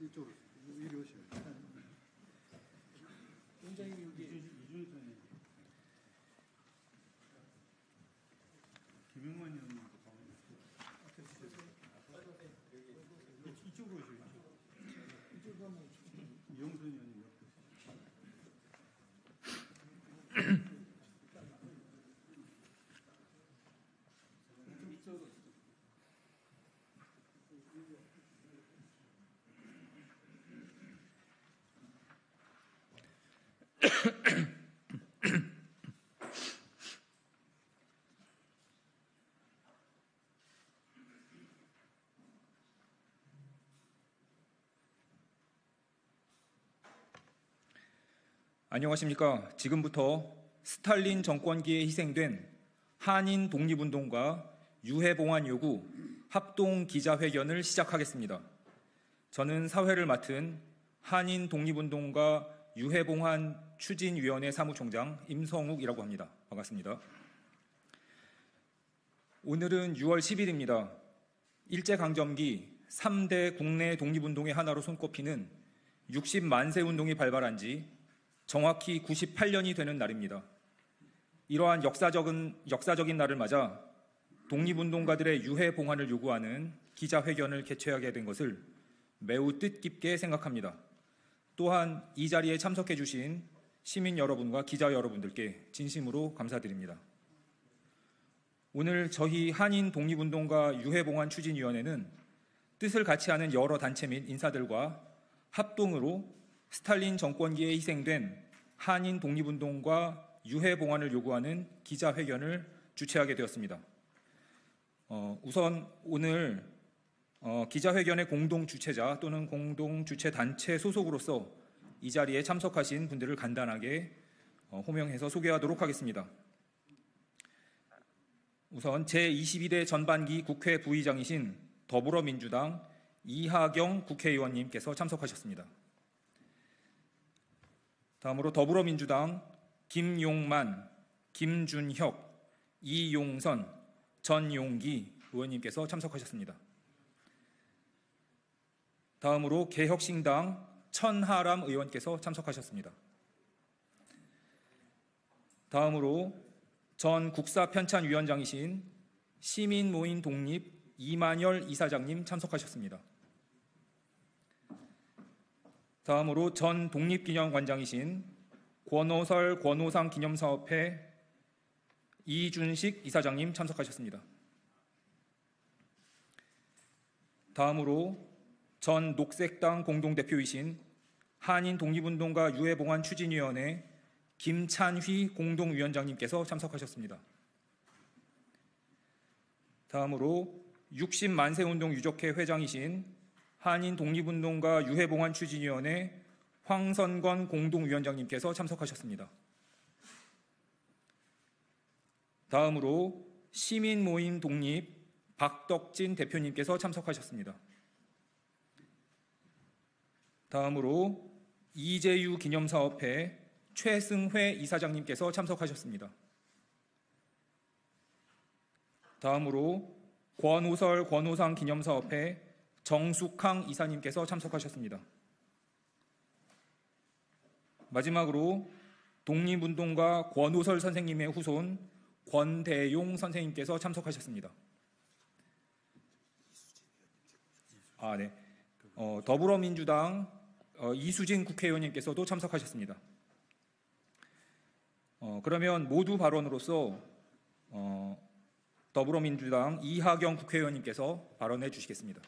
이쪽으로 이리 오셔요. 굉장히 여기 김영만 의원님도 이쪽으로 오셔요. 이쪽으로 한번 이영선 의원님 옆에. 안녕하십니까. 지금부터 스탈린 정권기에 희생된 한인 독립운동가 유해봉환 요구 합동 기자회견을 시작하겠습니다. 저는 사회를 맡은 한인 독립운동가 유해봉환 추진위원회 사무총장 임성욱이라고 합니다. 반갑습니다. 오늘은 6월 10일입니다. 일제강점기 3대 국내 독립운동의 하나로 손꼽히는 60만세 운동이 발발한 지 정확히 98년이 되는 날입니다. 이러한 역사적인 날을 맞아 독립운동가들의 유해봉환을 요구하는 기자회견을 개최하게 된 것을 매우 뜻깊게 생각합니다. 또한 이 자리에 참석해 주신 시민 여러분과 기자 여러분들께 진심으로 감사드립니다. 오늘 저희 한인 독립운동가 유해봉환 추진위원회는 뜻을 같이 하는 여러 단체 및 인사들과 합동으로 스탈린 정권기에 희생된 한인 독립운동가 유해봉환을 요구하는 기자회견을 주최하게 되었습니다. 우선 오늘 기자회견의 공동주최자 또는 공동주최단체 소속으로서 이 자리에 참석하신 분들을 간단하게 호명해서 소개하도록 하겠습니다. 우선 제22대 전반기 국회 부의장이신 더불어민주당 이하경 국회의원님께서 참석하셨습니다. 다음으로 더불어민주당 김용만, 김준혁, 이용선, 전용기 의원님께서 참석하셨습니다. 다음으로 개혁신당 천하람 의원께서 참석하셨습니다. 다음으로 전 국사편찬위원장이신 시민모임 독립 이만열 이사장님 참석하셨습니다. 다음으로 전 독립기념관장이신 권오설 권오상 기념사업회 이준식 이사장님 참석하셨습니다. 다음으로 전 녹색당 공동대표이신 한인 독립운동가 유해봉환 추진위원회 김찬휘 공동위원장님께서 참석하셨습니다. 다음으로 60만세운동 유족회 회장이신 한인 독립운동가 유해봉환 추진위원회 황선건 공동위원장님께서 참석하셨습니다. 다음으로 시민모임 독립 박덕진 대표님께서 참석하셨습니다. 다음으로 이재유 기념사업회 최승회 이사장님께서 참석하셨습니다. 다음으로 권오설 권오상 기념사업회 정숙항 이사님께서 참석하셨습니다. 마지막으로 독립운동가 권오설 선생님의 후손 권대용 선생님께서 참석하셨습니다. 더불어민주당 이수진 국회의원님께서도 참석하셨습니다. 그러면 모두 발언으로서 더불어민주당 이하경 국회의원님께서 발언해 주시겠습니다.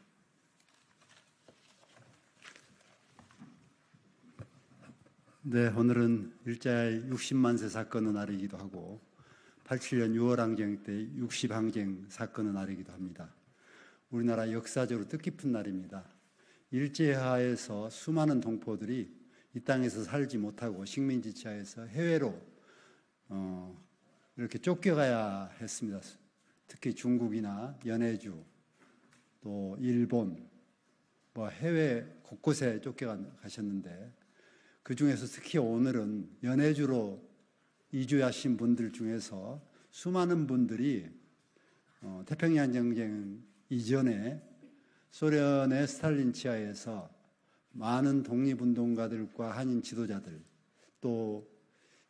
네, 오늘은 일제의 60만세 사건의 날이기도 하고 87년 6월 항쟁 때 60항쟁 사건의 날이기도 합니다. 우리나라 역사적으로 뜻깊은 날입니다. 일제하에서 수많은 동포들이 이 땅에서 살지 못하고 식민지하에서 해외로 이렇게 쫓겨가야 했습니다. 특히 중국이나 연해주, 또 일본, 해외 곳곳에 쫓겨가셨는데 그 중에서 특히 오늘은 연해주로 이주하신 분들 중에서 수많은 분들이 태평양 전쟁 이전에 소련의 스탈린 치하에서 많은 독립운동가들과 한인 지도자들, 또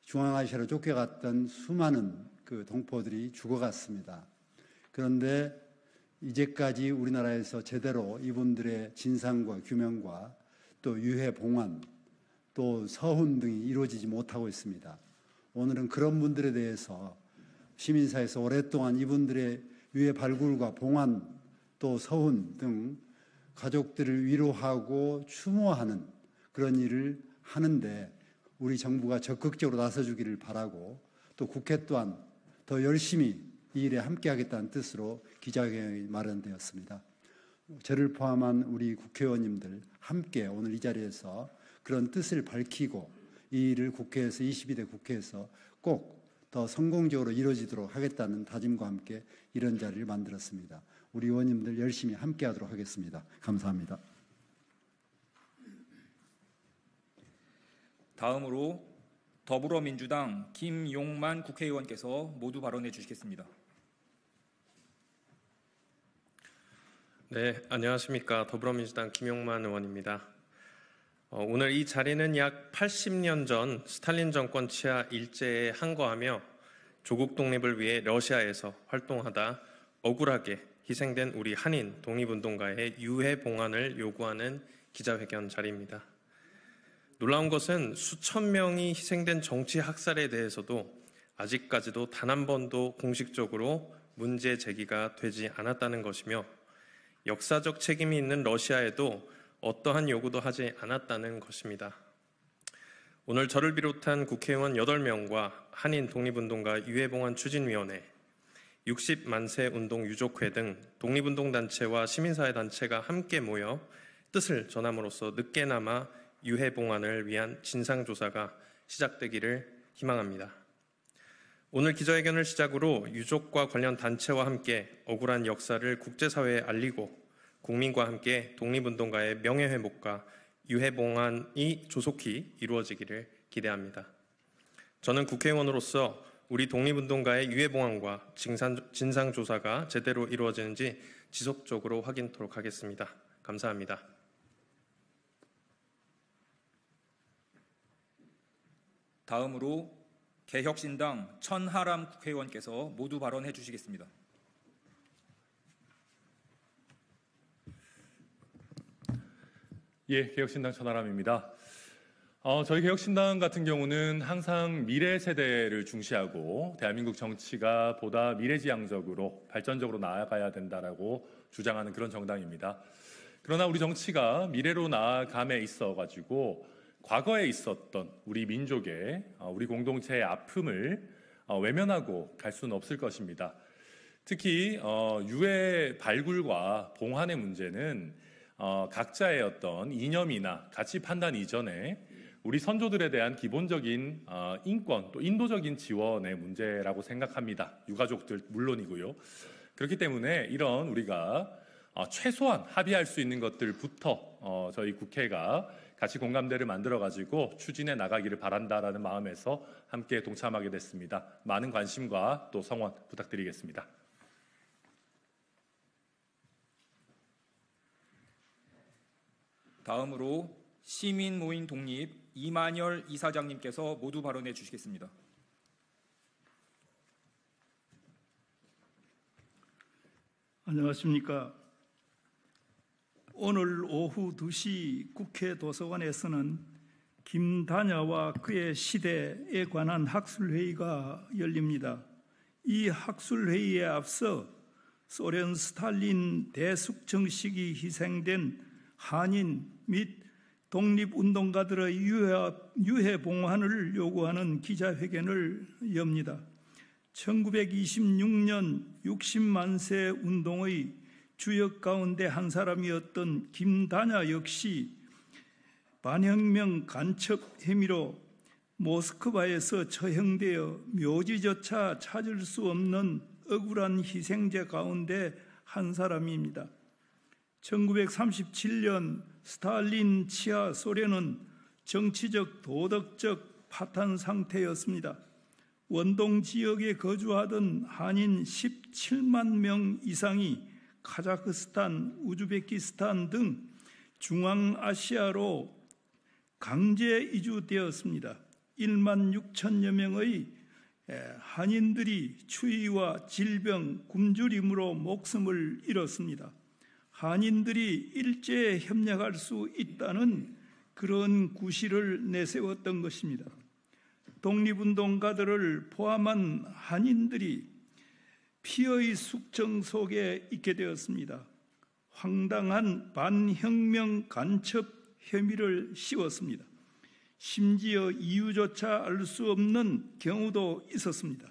중앙아시아로 쫓겨갔던 수많은 그 동포들이 죽어갔습니다. 그런데 이제까지 우리나라에서 제대로 이분들의 진상과 규명과 또 유해 봉환, 또 서훈 등이 이루어지지 못하고 있습니다. 오늘은 그런 분들에 대해서 시민사회에서 오랫동안 이분들의 유해 발굴과 봉환, 또 서훈 등 가족들을 위로하고 추모하는 그런 일을 하는데 우리 정부가 적극적으로 나서주기를 바라고, 또 국회 또한 더 열심히 이 일에 함께하겠다는 뜻으로 기자회견이 마련되었습니다. 저를 포함한 우리 국회의원님들 함께 오늘 이 자리에서 그런 뜻을 밝히고 이 일을 국회에서 22대 국회에서 꼭 더 성공적으로 이루어지도록 하겠다는 다짐과 함께 이런 자리를 만들었습니다. 우리 의원님들 열심히 함께하도록 하겠습니다. 감사합니다. 다음으로 더불어민주당 김용만 국회의원께서 모두 발언해 주시겠습니다. 네, 안녕하십니까. 더불어민주당 김용만 의원입니다. 오늘 이 자리는 약 80년 전 스탈린 정권 치하 일제에 항거하며 조국 독립을 위해 러시아에서 활동하다 억울하게 희생된 우리 한인 독립운동가의 유해 봉환을 요구하는 기자회견 자리입니다. 놀라운 것은 수천 명이 희생된 정치 학살에 대해서도 아직까지도 단 한 번도 공식적으로 문제 제기가 되지 않았다는 것이며 역사적 책임이 있는 러시아에도 어떠한 요구도 하지 않았다는 것입니다. 오늘 저를 비롯한 국회의원 8명과 한인 독립운동가 유해봉환 추진위원회, 60만세 운동 유족회 등 독립운동단체와 시민사회단체가 함께 모여 뜻을 전함으로써 늦게나마 유해봉환을 위한 진상조사가 시작되기를 희망합니다. 오늘 기자회견을 시작으로 유족과 관련 단체와 함께 억울한 역사를 국제사회에 알리고 국민과 함께 독립운동가의 명예회복과 유해봉환이 조속히 이루어지기를 기대합니다. 저는 국회의원으로서 우리 독립운동가의 유해봉환과 진상조사가 제대로 이루어지는지 지속적으로 확인토록 하겠습니다. 감사합니다. 다음으로 개혁신당 천하람 국회의원께서 모두 발언해 주시겠습니다. 예, 개혁신당 천하람입니다. 저희 개혁신당 같은 경우는 항상 미래 세대를 중시하고 대한민국 정치가 보다 미래지향적으로 발전적으로 나아가야 된다라고 주장하는 그런 정당입니다. 그러나 우리 정치가 미래로 나아감에 있어가지고 과거에 있었던 우리 민족의, 우리 공동체의 아픔을 외면하고 갈 수는 없을 것입니다. 특히 유해 발굴과 봉환의 문제는 각자의 어떤 이념이나 가치 판단 이전에 우리 선조들에 대한 기본적인 인권 또 인도적인 지원의 문제라고 생각합니다. 유가족들 물론이고요. 그렇기 때문에 이런 우리가 최소한 합의할 수 있는 것들부터 저희 국회가 같이 공감대를 만들어가지고 추진해 나가기를 바란다라는 마음에서 함께 동참하게 됐습니다. 많은 관심과 또 성원 부탁드리겠습니다. 다음으로 시민모임 독립 이만열 이사장님께서 모두 발언해 주시겠습니다. 안녕하십니까. 오늘 오후 2시 국회 도서관에서는 김다냐와 그의 시대에 관한 학술회의가 열립니다. 이 학술회의에 앞서 소련 스탈린 대숙청 시기 희생된 한인 및 독립운동가들의 유해봉환을 요구하는 기자회견을 엽니다. 1926년 60만세 운동의 주역 가운데 한 사람이었던 김다냐 역시 반혁명 간첩 혐의로 모스크바에서 처형되어 묘지조차 찾을 수 없는 억울한 희생자 가운데 한 사람입니다. 1937년 스탈린 치하 소련은 정치적, 도덕적 파탄 상태였습니다. 원동 지역에 거주하던 한인 17만 명 이상이 카자흐스탄, 우즈베키스탄 등 중앙아시아로 강제 이주되었습니다. 1만 6천여 명의 한인들이 추위와 질병, 굶주림으로 목숨을 잃었습니다. 한인들이 일제에 협력할 수 있다는 그런 구실을 내세웠던 것입니다. 독립운동가들을 포함한 한인들이 피의 숙청 속에 있게 되었습니다. 황당한 반혁명 간첩 혐의를 씌웠습니다. 심지어 이유조차 알 수 없는 경우도 있었습니다.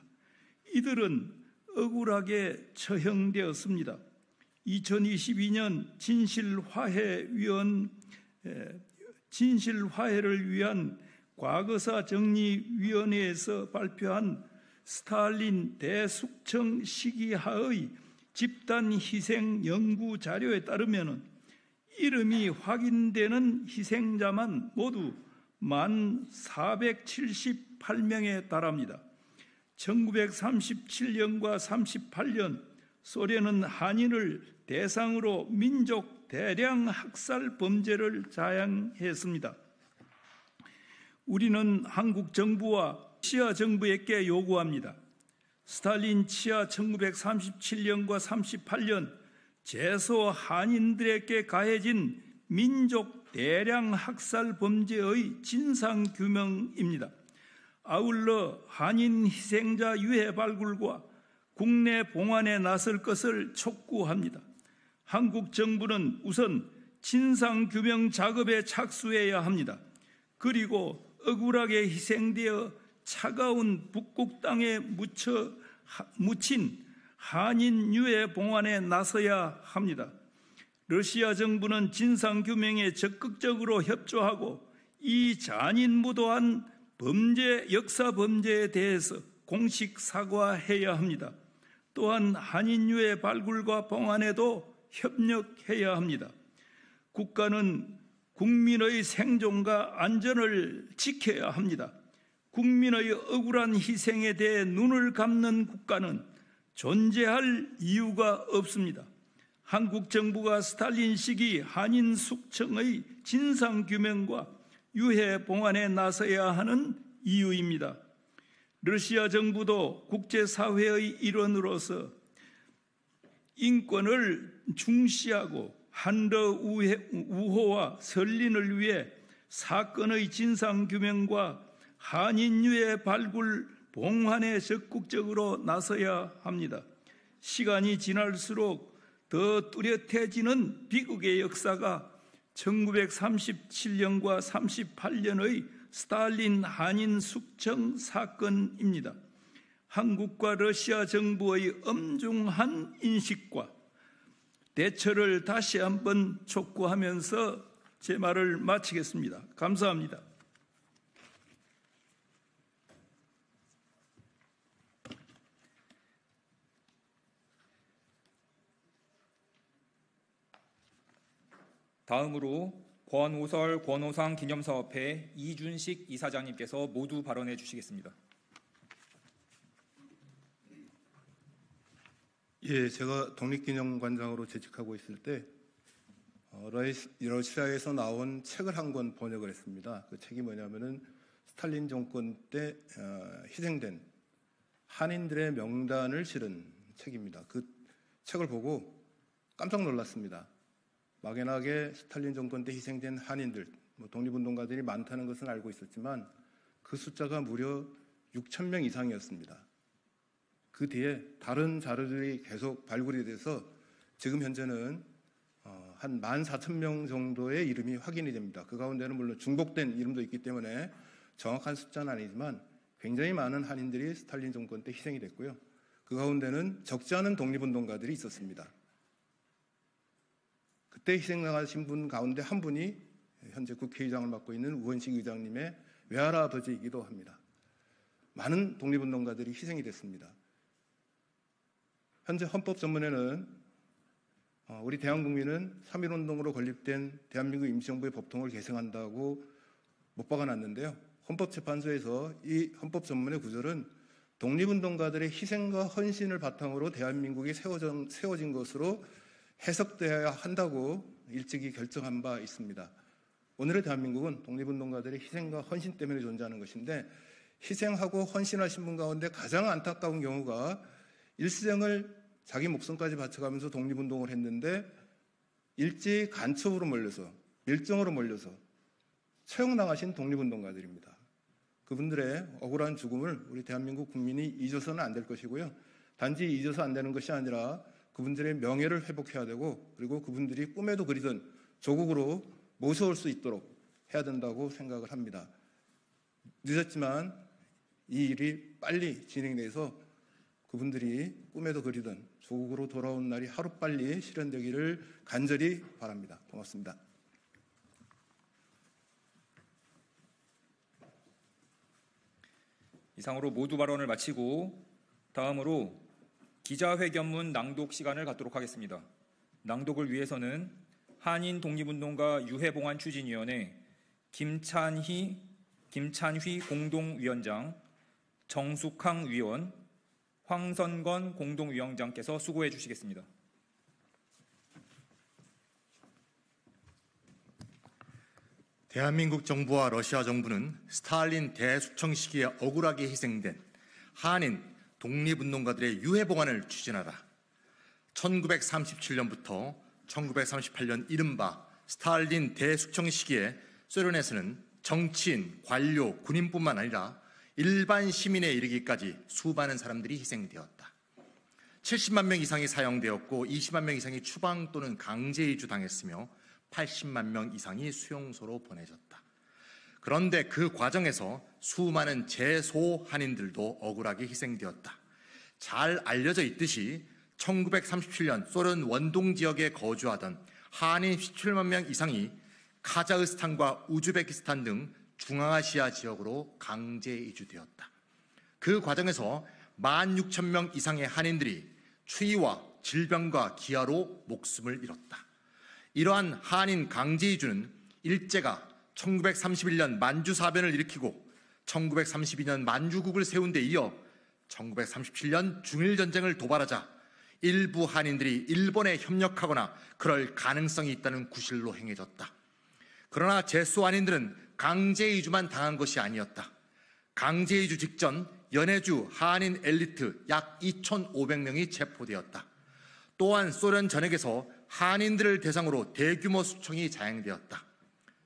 이들은 억울하게 처형되었습니다. 2022년 진실화해를 위한 과거사 정리위원회에서 발표한 스탈린 대숙청 시기하의 집단 희생 연구 자료에 따르면 이름이 확인되는 희생자만 모두 1478명에 달합니다. 1937년과 38년 소련은 한인을 대상으로 민족 대량 학살 범죄를 자행했습니다. 우리는 한국 정부와 러시아 정부에게 요구합니다. 스탈린 치하 1937년과 38년 재소 한인들에게 가해진 민족 대량 학살 범죄의 진상규명입니다. 아울러 한인 희생자 유해 발굴과 국내 봉환에 나설 것을 촉구합니다. 한국 정부는 우선 진상규명 작업에 착수해야 합니다. 그리고 억울하게 희생되어 차가운 북극 땅에 묻힌 한인 유해 봉환에 나서야 합니다. 러시아 정부는 진상규명에 적극적으로 협조하고 이 잔인무도한 역사 범죄에 대해서 공식 사과해야 합니다. 또한 한인 유해 발굴과 봉환에도 협력해야 합니다. 국가는 국민의 생존과 안전을 지켜야 합니다. 국민의 억울한 희생에 대해 눈을 감는 국가는 존재할 이유가 없습니다. 한국 정부가 스탈린 시기 한인 숙청의 진상규명과 유해 봉환에 나서야 하는 이유입니다. 러시아 정부도 국제사회의 일원으로서 인권을 중시하고 한러 우호와 설린을 위해 사건의 진상규명과 한인 유해 발굴 봉환에 적극적으로 나서야 합니다. 시간이 지날수록 더 뚜렷해지는 비극의 역사가 1937년과 38년의 스탈린 한인 숙청 사건입니다. 한국과 러시아 정부의 엄중한 인식과 대처를 다시 한번 촉구하면서 제 말을 마치겠습니다. 감사합니다. 다음으로 권오설 권오상 기념사업회 이준식 이사장님께서 모두 발언해 주시겠습니다. 예, 제가 독립기념관장으로 재직하고 있을 때 러시아에서 나온 책을 한 권 번역을 했습니다. 그 책이 뭐냐면은 스탈린 정권 때 희생된 한인들의 명단을 실은 책입니다. 그 책을 보고 깜짝 놀랐습니다. 막연하게 스탈린 정권 때 희생된 한인들, 독립운동가들이 많다는 것은 알고 있었지만 그 숫자가 무려 6,000명 이상이었습니다. 그 뒤에 다른 자료들이 계속 발굴이 돼서 지금 현재는 한 14,000명 정도의 이름이 확인이 됩니다. 그 가운데는 물론 중복된 이름도 있기 때문에 정확한 숫자는 아니지만 굉장히 많은 한인들이 스탈린 정권 때 희생이 됐고요. 그 가운데는 적지 않은 독립운동가들이 있었습니다. 그때 희생당하신 분 가운데 한 분이 현재 국회의장을 맡고 있는 우원식 의장님의 외할아버지이기도 합니다. 많은 독립운동가들이 희생이 됐습니다. 현재 헌법전문에는 우리 대한국민은 3.1운동으로 건립된 대한민국 임시정부의 법통을 계승한다고 못 박아놨는데요. 헌법재판소에서 이 헌법전문의 구절은 독립운동가들의 희생과 헌신을 바탕으로 대한민국이 세워진 것으로 해석되어야 한다고 일찍이 결정한 바 있습니다. 오늘의 대한민국은 독립운동가들의 희생과 헌신 때문에 존재하는 것인데, 희생하고 헌신하신 분 가운데 가장 안타까운 경우가 일생을 자기 목숨까지 바쳐가면서 독립운동을 했는데 일제히 간첩으로 몰려서, 밀정으로 몰려서 처형당하신 독립운동가들입니다. 그분들의 억울한 죽음을 우리 대한민국 국민이 잊어서는 안 될 것이고요. 단지 잊어서 안 되는 것이 아니라 그분들의 명예를 회복해야 되고, 그리고 그분들이 꿈에도 그리던 조국으로 모셔올 수 있도록 해야 된다고 생각을 합니다. 늦었지만 이 일이 빨리 진행돼서 그분들이 꿈에도 그리던 조국으로 돌아온 날이 하루빨리 실현되기를 간절히 바랍니다. 고맙습니다. 이상으로 모두 발언을 마치고 다음으로 기자회견문 낭독 시간을 갖도록 하겠습니다. 낭독을 위해서는 한인 독립운동가 유해봉환 추진위원회 김찬휘 공동위원장, 정숙항 위원, 황선건 공동위원장께서 수고해 주시겠습니다. 대한민국 정부와 러시아 정부는 스탈린 대숙청 시기에 억울하게 희생된 한인 독립운동가들의 유해봉환을 추진하라 1937년부터 1938년 이른바 스탈린 대숙청 시기에 소련에서는 정치인, 관료, 군인뿐만 아니라 일반 시민에 이르기까지 수많은 사람들이 희생되었다. 70만 명 이상이 사형되었고 20만 명 이상이 추방 또는 강제 이주당했으며 80만 명 이상이 수용소로 보내졌다. 그런데 그 과정에서 수많은 재소한인들도 억울하게 희생되었다. 잘 알려져 있듯이 1937년 소련 원동 지역에 거주하던 한인 17만 명 이상이 카자흐스탄과 우즈베키스탄 등 중앙아시아 지역으로 강제 이주되었다. 그 과정에서 16,000명 이상의 한인들이 추위와 질병과 기아로 목숨을 잃었다. 이러한 한인 강제 이주는 일제가 1931년 만주사변을 일으키고 1932년 만주국을 세운 데 이어 1937년 중일전쟁을 도발하자 일부 한인들이 일본에 협력하거나 그럴 가능성이 있다는 구실로 행해졌다. 그러나 재소 한인들은 강제 이주만 당한 것이 아니었다. 강제 이주 직전 연해주 한인 엘리트 약 2,500명이 체포되었다. 또한 소련 전역에서 한인들을 대상으로 대규모 수청이 자행되었다.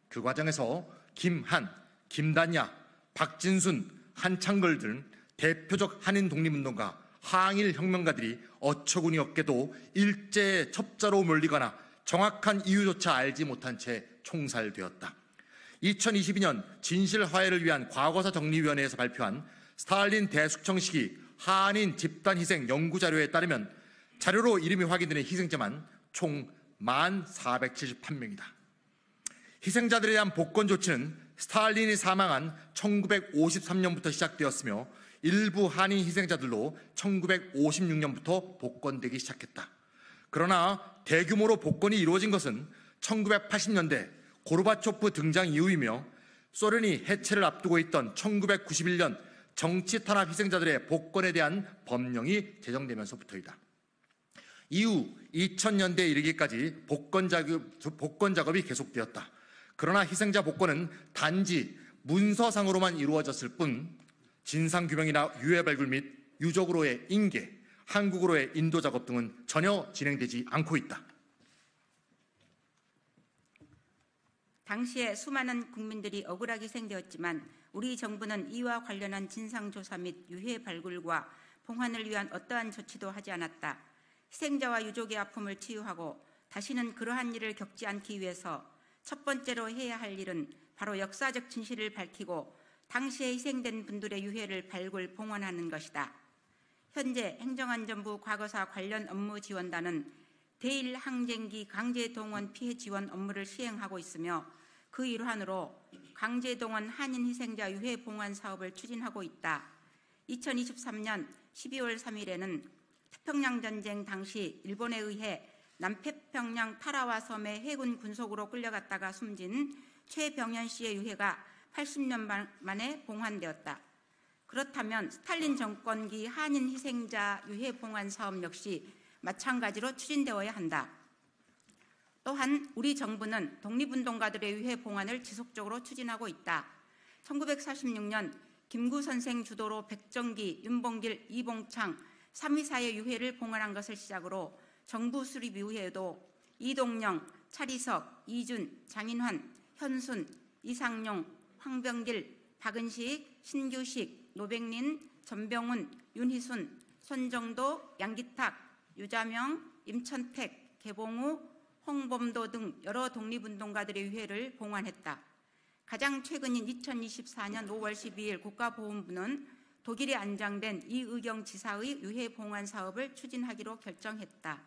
그 과정에서 김한, 김단야, 박진순, 한창걸 등 대표적 한인 독립운동가, 항일 혁명가들이 어처구니 없게도 일제의 첩자로 몰리거나 정확한 이유조차 알지 못한 채 총살되었다. 2022년 진실화해를 위한 과거사 정리위원회에서 발표한 스탈린 대숙청 시기 한인 집단희생 연구자료에 따르면 자료로 이름이 확인되는 희생자만 총 1,478명이다. 희생자들에 대한 복권 조치는 스탈린이 사망한 1953년부터 시작되었으며 일부 한인 희생자들로 1956년부터 복권되기 시작했다. 그러나 대규모로 복권이 이루어진 것은 1980년대 고르바초프 등장 이후이며 소련이 해체를 앞두고 있던 1991년 정치 탄압 희생자들의 복권에 대한 법령이 제정되면서부터이다. 이후 2000년대에 이르기까지 복권 작업이 계속되었다. 그러나 희생자 복권은 단지 문서상으로만 이루어졌을 뿐 진상규명이나 유해 발굴 및 유족으로의 인계, 한국으로의 인도 작업 등은 전혀 진행되지 않고 있다. 당시에 수많은 국민들이 억울하게 희생되었지만 우리 정부는 이와 관련한 진상조사 및 유해 발굴과 봉환을 위한 어떠한 조치도 하지 않았다. 희생자와 유족의 아픔을 치유하고 다시는 그러한 일을 겪지 않기 위해서 첫 번째로 해야 할 일은 바로 역사적 진실을 밝히고 당시에 희생된 분들의 유해를 발굴, 봉헌하는 것이다. 현재 행정안전부 과거사 관련 업무 지원단은 대일 항쟁기 강제동원 피해 지원 업무를 시행하고 있으며 그 일환으로 강제동원 한인 희생자 유해 봉환 사업을 추진하고 있다. 2023년 12월 3일에는 태평양 전쟁 당시 일본에 의해 남태평양 타라와 섬의 해군 군속으로 끌려갔다가 숨진 최병현 씨의 유해가 80년 만에 봉환되었다. 그렇다면 스탈린 정권기 한인 희생자 유해 봉환 사업 역시 마찬가지로 추진되어야 한다. 또한 우리 정부는 독립운동가들의 유해 봉환을 지속적으로 추진하고 있다. 1946년 김구 선생 주도로 백정기, 윤봉길, 이봉창 3위사의 유해를 봉환한 것을 시작으로 정부 수립 이후에도 이동영, 차리석, 이준, 장인환, 현순, 이상용, 황병길, 박은식, 신규식, 노백린, 전병훈, 윤희순, 손정도, 양기탁, 유자명, 임천택, 개봉우, 홍범도 등 여러 독립운동가들의 유해를 봉환했다. 가장 최근인 2024년 5월 12일 국가보훈부는 독일에 안장된 이의경 지사의 유해 봉환 사업을 추진하기로 결정했다.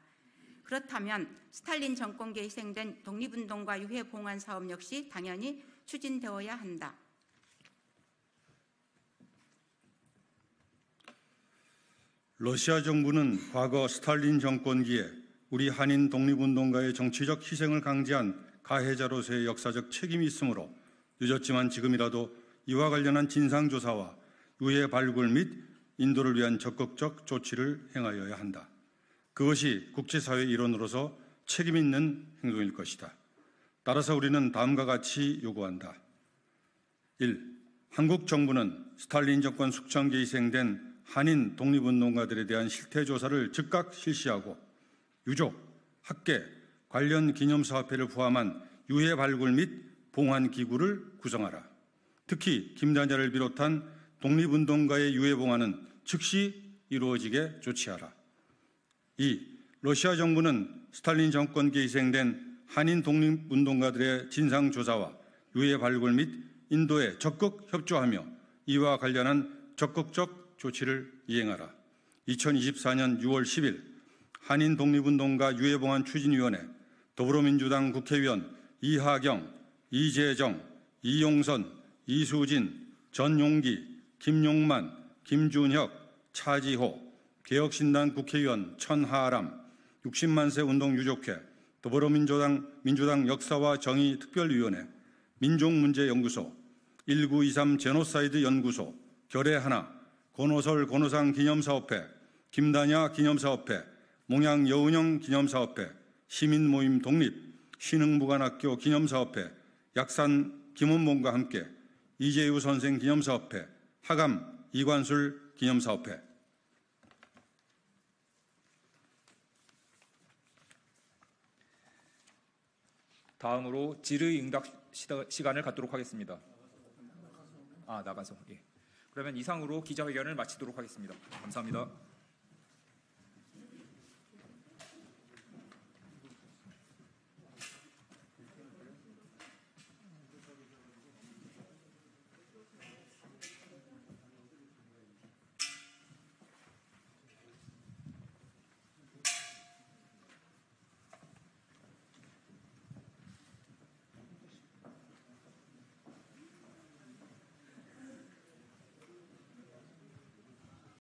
그렇다면 스탈린 정권기에 희생된 독립운동가 유해 봉환 사업 역시 당연히 추진되어야 한다. 러시아 정부는 과거 스탈린 정권기에 우리 한인 독립운동가의 정치적 희생을 강제한 가해자로서의 역사적 책임이 있으므로 늦었지만 지금이라도 이와 관련한 진상조사와 유해 발굴 및 인도를 위한 적극적 조치를 행하여야 한다. 그것이 국제사회의 일원으로서 책임 있는 행동일 것이다. 따라서 우리는 다음과 같이 요구한다. 1. 한국 정부는 스탈린 정권 숙청기에 희생된 한인 독립운동가들에 대한 실태조사를 즉각 실시하고 유족, 학계, 관련 기념사업회를 포함한 유해 발굴 및 봉환 기구를 구성하라. 특히 김단자를 비롯한 독립운동가의 유해 봉환은 즉시 이루어지게 조치하라. 2. 러시아 정부는 스탈린 정권기에 희생된 한인 독립운동가들의 진상조사와 유해 발굴 및 인도에 적극 협조하며 이와 관련한 적극적 조치를 이행하라. 2024년 6월 10일 한인 독립운동가 유해봉환 추진위원회 더불어민주당 국회의원 이하경, 이재정, 이용선, 이수진, 전용기, 김용만, 김준혁, 차지호, 개혁신당 국회의원 천하람, 60만 세 운동 유족회, 더불어민주당 역사와 정의 특별위원회, 민족문제연구소, 1923 제노사이드 연구소, 결의하나, 권오설 권오상 기념사업회, 김다냐 기념사업회, 몽양 여운형 기념사업회, 시민모임 독립, 신흥무관학교 기념사업회, 약산 김원봉과 함께 이재유 선생 기념사업회, 하감 이관술 기념사업회. 다음으로 질의응답 시간을 갖도록 하겠습니다. 나가서. 예. 그러면 이상으로 기자회견을 마치도록 하겠습니다. 감사합니다.